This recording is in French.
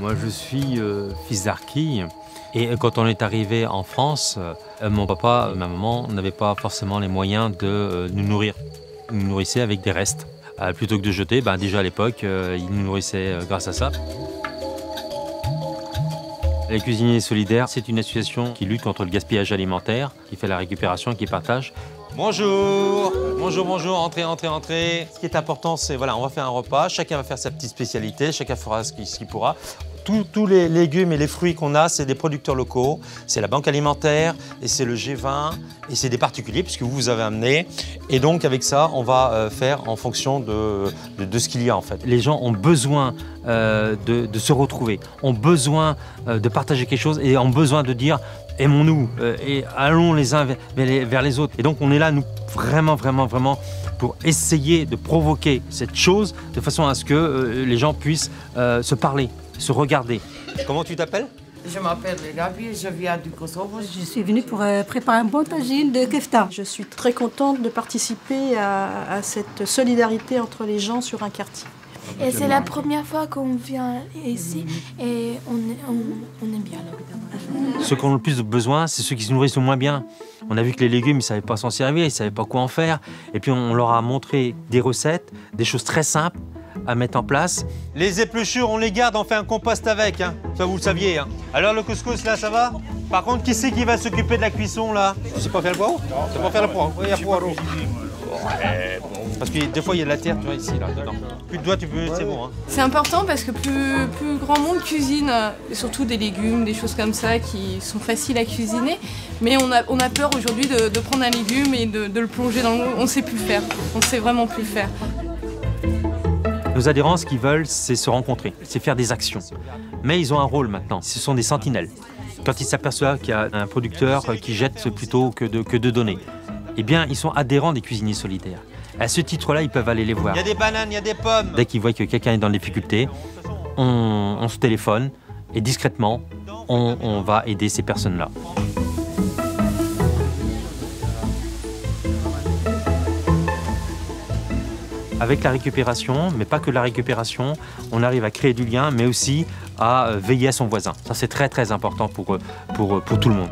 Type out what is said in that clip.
Moi, je suis fils d'Arquille. Et quand on est arrivé en France, mon papa, ma maman n'avaient pas forcément les moyens de nous nourrir. Ils nous nourrissaient avec des restes. Plutôt que de jeter, déjà à l'époque, ils nous nourrissaient grâce à ça. Les cuisiniers solidaires, c'est une association qui lutte contre le gaspillage alimentaire, qui fait la récupération et qui partage. Bonjour, bonjour, bonjour, entrez, entrez, entrez. Ce qui est important, c'est voilà, on va faire un repas, chacun va faire sa petite spécialité, chacun fera ce qu'il pourra. Tous les légumes et les fruits qu'on a, c'est des producteurs locaux, c'est la banque alimentaire, et c'est le G20, et c'est des particuliers, puisque vous avez amené. Et donc, avec ça, on va faire en fonction de ce qu'il y a, en fait. Les gens ont besoin de se retrouver, ont besoin de partager quelque chose, et ont besoin de dire « aimons-nous et allons les uns vers les autres ». Et donc, on est là, nous, vraiment, vraiment, vraiment, pour essayer de provoquer cette chose de façon à ce que les gens puissent se parler, se regarder. Comment tu t'appelles? Je m'appelle Gabi, je viens du Kosovo. Je suis venue pour préparer un bon tagine de kefta. Je suis très contente de participer à cette solidarité entre les gens sur un quartier. Et c'est la première fois qu'on vient ici et on aime bien là. Ceux qui ont le plus besoin, c'est ceux qui se nourrissent le moins bien. On a vu que les légumes, ils ne savaient pas s'en servir, ils ne savaient pas quoi en faire. Et puis on leur a montré des recettes, des choses très simples à mettre en place. Les épluchures, on les garde, on fait un compost avec, hein. Ça vous le saviez. Hein. Alors le couscous, là, ça va? Par contre, qui c'est qui va s'occuper de la cuisson, là? Tu sais pas faire le poireau? Tu sais pas faire le poireau? Oui, il y a poireau. Ouais, bon. Parce que des fois, il y a de la terre, tu vois, ici, là, dedans. Plus de doigts, tu peux, c'est bon. Hein. C'est important parce que plus grand monde cuisine, surtout des légumes, des choses comme ça qui sont faciles à cuisiner. Mais on a peur aujourd'hui de prendre un légume et de le plonger dans l'eau. On ne sait plus faire. On ne sait vraiment plus faire. Nos adhérents, ce qu'ils veulent, c'est se rencontrer, c'est faire des actions. Mais ils ont un rôle maintenant, ce sont des sentinelles. Quand ils s'aperçoivent qu'il y a un producteur qui jette plutôt que de donner, eh bien, ils sont adhérents des cuisiniers solidaires. À ce titre-là, ils peuvent aller les voir. Il y a des bananes, il y a des pommes. Dès qu'ils voient que quelqu'un est dans des difficultés, on se téléphone et discrètement, on va aider ces personnes-là. Avec la récupération, mais pas que la récupération, on arrive à créer du lien, mais aussi à veiller à son voisin. Ça, c'est très, très important pour tout le monde.